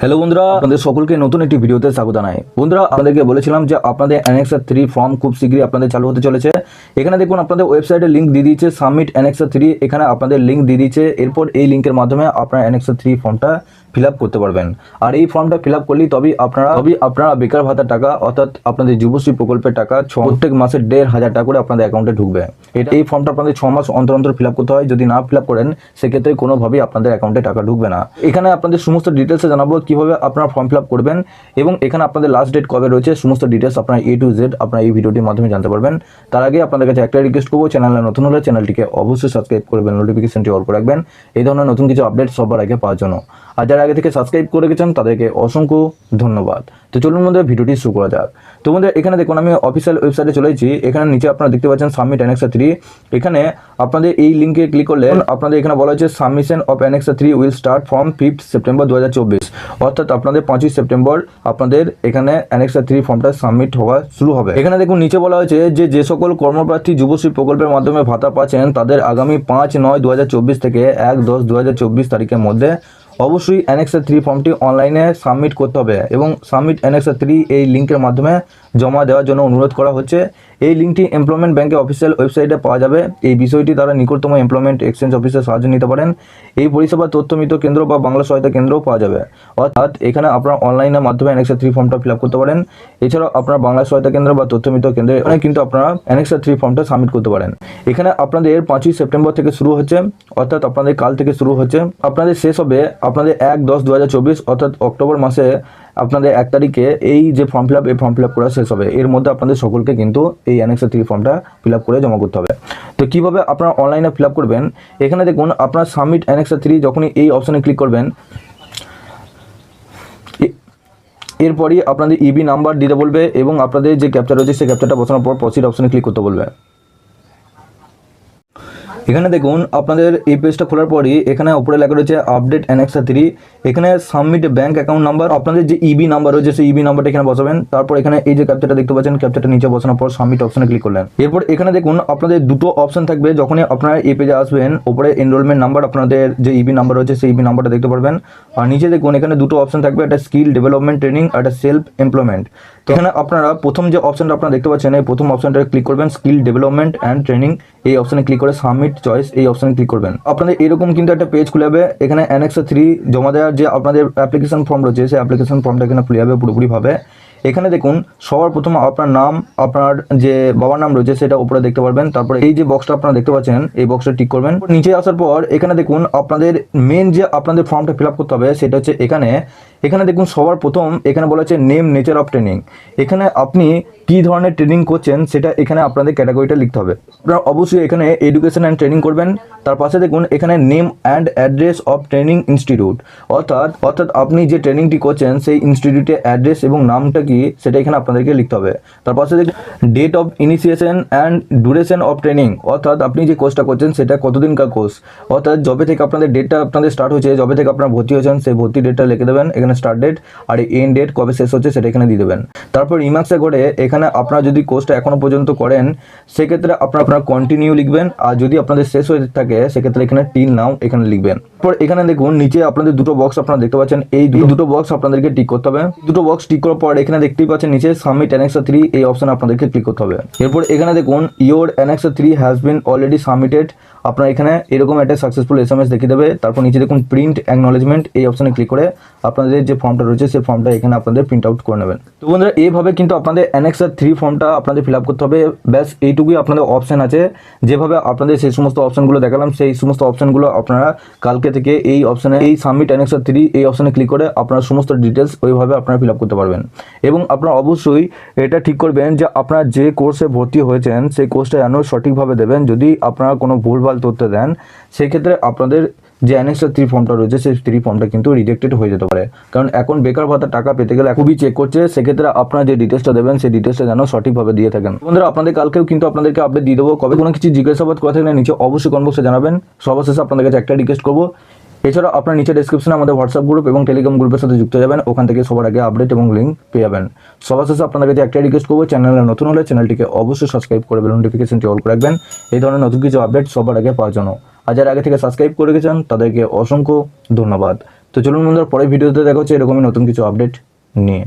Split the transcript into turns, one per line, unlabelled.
Hello বন্ধুরা, আপনাদের সকলকে নতুন একটি ভিডিওতে স্বাগত জানাই। বন্ধুরা, আপনাদেরকে বলেছিলাম যে আপনাদের অ্যানেক্সার 3 ফর্ম খুব শীঘ্রই আপনাদের চালু হতে চলেছে। এখানে দেখুন আপনাদের ওয়েবসাইটের লিঙ্ক দিয়ে দিয়েছে সাবমিট অ্যানেক্সার 3। এখানে আপনাদের লিঙ্ক দিয়ে দিয়েছে। এরপর এই লিঙ্কের মাধ্যমে আপনারা অ্যানেক্সার 3 ফর্মটা ফিল আপ করতে পারবেন। আর এই ফর্মটা ফিল আপ করলেই তবেই আপনারা বেকার ভাতার টাকা অর্থাৎ আপনাদের যুবশ্রী প্রকল্পের টাকা প্রত্যেক মাসে 1,500 টাকা করে আপনাদের অ্যাকাউন্টে ঢুকবে। এই ফর্মটা আপনাদের 6 মাস অন্তর অন্তর ফিল আপ করতে হয়। যদি না ফিল আপ করেন সেক্ষেত্রে কোনোভাবেই আপনাদের অ্যাকাউন্টে টাকা ঢুকবে না। এখানে আপনাদের সমস্ত ডিটেলসে জানাবো কিভাবে আপনারা ফর্ম ফিল আপ করবেন এবং এখানে আপনাদের লাস্ট ডেট কবে রয়েছে সমস্ত ডিটেলস আপনারা A to Z আপনারা এই ভিডিওটির মাধ্যমে জানতে পারবেন। তার আগে আপনাদের কাছে একটা রিকোয়েস্ট করবো, চ্যানেলে নতুন হলে চ্যানেলটিকে অবশ্যই সাবস্ক্রাইব করবেন, নোটিফিকেশনটি অল করে রাখবেন এই ধরনের নতুন কিছু আপডেট সবার আগে পাওয়ার জন্য। আর যারা আগে থেকে সাবস্ক্রাইব করে গেছেন তাদেরকে অসংখ্য ধন্যবাদ। তো চলুন বন্ধুরা ভিডিওটি শুরু করা যাক। তো বন্ধুরা, এখানে দেখুন আমি অফিসিয়াল ওয়েবসাইটে চলে এসেছি। এখানে নিচে আপনারা দেখতে পাচ্ছেন সাবমিট অ্যানেক্সার 3। এখানে আপনাদের এই লিঙ্কে ক্লিক করলে আপনাদের এখানে বলা হচ্ছে submission of annexure 3 will start from 5 September 2024। অর্থাৎ আপনাদের 5 সেপ্টেম্বর আপনাদের এখানে অ্যানেক্সার 3 ফর্মটা সাবমিট হওয়া শুরু হবে। এখানে দেখুন নিচে বলা হয়েছে যে সকল কর্মপ্রার্থী যুবশ্রী প্রকল্পের মাধ্যমে ভাতা পাচ্ছেন তাদের আগামী 5/9/2024 থেকে 1/10/2024 তারিখের মধ্যে অবশ্যই অ্যানেক্সার 3 ফর্মটি অনলাইনে সাবমিট করতে হবে এবং সাবমিট অ্যানেক্সার 3 এই লিঙ্কের মাধ্যমে জমা দেওয়ার জন্য অনুরোধ করা হচ্ছে। এই লিঙ্কটি এমপ্লয়মেন্ট ব্যাংকের অফিসিয়াল ওয়েবসাইটে পাওয়া যাবে। এই বিষয়টি তারা নিকটতম এমপ্লয়মেন্ট এক্সচেঞ্জ অফিসের সাহায্য নিতে পারেন। এই পরিষেবা তথ্যমিত কেন্দ্র বা বাংলা সহায়তা কেন্দ্রও পাওয়া যাবে। অর্থাৎ এখানে আপনারা অনলাইনের মাধ্যমে অ্যানেক্সার 3 ফর্মটা ফিল আপ করতে পারেন। এছাড়াও আপনারা বাংলা সহায়তা কেন্দ্র বা তথ্যমিত কেন্দ্রে কিন্তু আপনারা অ্যানেক্সার 3 ফর্মটা সাবমিট করতে পারেন। এখানে আপনাদের 5 সেপ্টেম্বর থেকে শুরু হচ্ছে, অর্থাৎ আপনাদের কাল থেকে শুরু হচ্ছে, আপনাদের শেষ হবে আপনাদের 1/10/2024 অর্থাৎ অক্টোবর মাসে আপনাদের 1 তারিখে এই যে ফর্ম ফিল আপ করা শেষ হবে। এর মধ্যে আপনাদের সকলকে কিন্তু এই অ্যানেক্সার 3 ফর্মটা ফিল আপ করে জমা করতে হবে। তো কিভাবে আপনারা অনলাইনে ফিল আপ করবেন, এখানে দেখুন আপনারা সাবমিট অ্যানেক্সার 3 যখনই এই অপশনে ক্লিক করবেন এরপরই আপনাদের ইবি নাম্বার দিতে বলবে এবং আপনাদের যে ক্যাপচা রয়েছে সেই ক্যাপচাটা বসানোর পর প্রসিড অপশনে ক্লিক করতে বলবে। এখানে দেখুন আপনাদের এই পেজটা খোলার পরই এখানে উপরে লেখা রয়েছে আপডেট অ্যানেক্সার 3। এখানে সাবমিট ব্যাংক অ্যাকাউন্ট নাম্বার, আপনাদের যে ইবি নাম্বার রয়েছে সেই ইবি নাম্বারটা এখানে বসাবেন। তারপর এখানে এই যে ক্যাপচাটা দেখতে পাচ্ছেন, ক্যাপচাটা নিচে বসানোর পর সাবমিট অপশনে ক্লিক করলেন। এরপর এখানে দেখুন আপনাদের দুটো অপশন থাকবে। যখনই আপনারা এই পেজে আসবেন উপরে এনরোলমেন্ট নাম্বার, আপনাদের যে ইবি নাম্বার রয়েছে সেই ইবি নাম্বারটা দেখতে পারবেন। আর নিচে দেখুন এখানে দুটো অপশন থাকবে, একটা স্কিল ডেভেলপমেন্ট ট্রেনিং আর একটা সেলফ এমপ্লয়মেন্ট। তো এখানে আপনারা প্রথম যে অপশনটা আপনারা দেখতে পাচ্ছেন এই প্রথম অপশনটা ক্লিক করবেন, স্কিল ডেভেলপমেন্ট অ্যান্ড ট্রেনিং। এই অপশনে ক্লিক করে সাবমিট চয়েস এই অপশনে ক্লিক করবেন। আপনাদের এরকম কিন্তু একটা পেজ খুলে যাবে। এখানে অ্যানেক্সার 3 জমা দেওয়ার যে আপনাদের অ্যাপ্লিকেশন ফর্ম রয়েছে সেই অ্যাপ্লিকেশন ফর্মটা এখানে খুলে যাবে পুরোপুরিভাবে। এখানে দেখুন সবার প্রথম আপনার নাম, আপনার যে বাবার নাম রয়েছে সেটা উপরে দেখতে পারবেন। তারপরে এই যে বক্সটা আপনারা দেখতে পাচ্ছেন এই বক্সটা টিক করবেন। নিচে আসার পর এখানে দেখুন আপনাদের মেন যে আপনাদের ফর্মটা ফিল আপ করতে হবে সেটা হচ্ছে এখানে দেখুন সবার প্রথম এখানে বলা হচ্ছে নেম নেচার অফ ট্রেনিং। এখানে আপনি কি ধরনের ট্রেনিং করছেন সেটা এখানে আপনাদের ক্যাটাগরিটা লিখতে হবে। আপনারা অবশ্যই এখানে এডুকেশন অ্যান্ড ট্রেনিং করবেন। তার পাশে দেখুন এখানে name and address of training institute, অর্থাৎ আপনি যে ট্রেনিংটি করছেন সেই ইনস্টিটিউটের অ্যাড্রেস এবং নামটা কি সেটা এখানে আপনাদেরকে লিখতে হবে। তার পাশে দেখুন date of initiation and duration of training, অর্থাৎ আপনি যে কোর্সটা করছেন সেটা কতদিনকার কোর্স, অর্থাৎ যবে থেকে আপনাদের ডেটটা আপনাদের স্টার্ট হয়েছে, যবে থেকে আপনারা ভর্তি হয়েছেন সেই ভর্তি ডেটটা লিখে দেবেন এখানে স্টার্ট ডেট, আর এন্ড ডেট কবে শেষ হচ্ছে সেটা এখানে দিয়ে দেবেন। তারপর রিমার্কসে করে এখানে আপনারা যদি কোর্সটা এখনো পর্যন্ত করেন সেক্ষেত্রে আপনারা কন্টিনিউ লিখবেন, আর যদি আপনাদের শেষ হয়ে থাকে সেক্ষেত্রে এখানে টিল নাও এখানে লিখবেন। তারপর এখানে দেখুন নিচে আপনাদের দুটো বক্স আপনারা দেখতে পাচ্ছেন, এই দুটো বক্স আপনাদেরকে টিক করতে হবে। দুটো বক্স টিক করার পর এখানে দেখতেই পাচ্ছেন নিচে সাবমিট অ্যানেক্সার 3 এই অপশন আপনাদেরকে ক্লিক করতে হবে। এরপর এখানে দেখুন your annexure 3 has been already submitted. আপনার এখানে এরকম একটা সাকসেসফুল SMS দেখিয়ে দেবে। তারপর নিচে দেখুন প্রিন্ট অ্যাকনলেজমেন্ট এই অপশনে ক্লিক করে আপনাদের যে ফর্মটা রয়েছে সেই ফর্মটা এখানে আপনাদের প্রিন্ট আউট করে নেবেন। তো বন্ধুরা এইভাবে কিন্তু আপনাদের অ্যানেক্সার 3 ফর্মটা আপনাদের ফিল আপ করতে হবে। ব্যাস এইটুকুই আপনাদের অপশন আছে। যেভাবে আপনাদের সেই সমস্ত অপশনগুলো দেখালাম সেই সমস্ত অপশনগুলো আপনারা কালকে থেকে এই অপশনে এই সাবমিট অ্যানেক্সার 3 এই অপশনে ক্লিক করে আপনারা সমস্ত ডিটেলস ওইভাবে আপনারা ফিল আপ করতে পারবেন। এবং আপনারা অবশ্যই এটা ঠিক করবেন যে আপনারা যে কোর্সে ভর্তি হয়েছেন সেই কোর্সটা যেন সঠিকভাবে দেবেন। যদি আপনারা কোনো ভুলভাল তথ্য দেন সেক্ষেত্রে আপনাদের যে অ্যানেক্সার 3 ফর্মটা রয়েছে সেই 3 ফর্মটা কিন্তু রিজেক্টেড হয়ে যেতে পারে। কারণ এখন বেকার ভাতার টাকা পেতে গেলে খুবই চেক করছে, সেক্ষেত্রে আপনারা যে ডিটেলসটা দেবেন সেই ডিটেলসটা যেন সঠিকভাবে দিয়ে থাকেন। বন্ধুরা আপনাদের কালকেও কিন্তু আপনাদেরকে আপডেট দিয়ে দেবো। কবে কোনো কিছু জিজ্ঞাসাবাদ করা থাকলে নিচে অবশ্যই কমেন্ট বক্সে জানাবেন। সবার শেষে আপনাদের কাছে একটা রিকোয়েস্ট করবো, এছাড়া আপনার নিচে ডেসক্রিপশনে আমাদের হোয়াটসঅ্যাপ গ্রুপ এবং টেলিগ্রাম গ্রুপের সাথে যুক্ত যাবেন, ওখান থেকে সবার আগে আপডেট এবং লিঙ্ক পেয়ে যাবেন। সবার শেষে আপনাদের কাছে একটা রিকোয়েস্ট করবো, চ্যানেলে নতুন হলে চ্যানেলটিকে অবশ্যই সাবস্ক্রাইব করে বেল নোটিফিকেশনটি অল করে রাখবেন এই ধরনের নতুন কিছু আপডেট সবার আগে পাওয়ার জন্য। আর যারা আগে থেকে সাবস্ক্রাইব করে গেছেন তাদেরকে অসংখ্য ধন্যবাদ। তো চলুন বন্ধুরা, পরের ভিডিওতে দেখা হচ্ছে এরকমই নতুন কিছু আপডেট নিয়ে।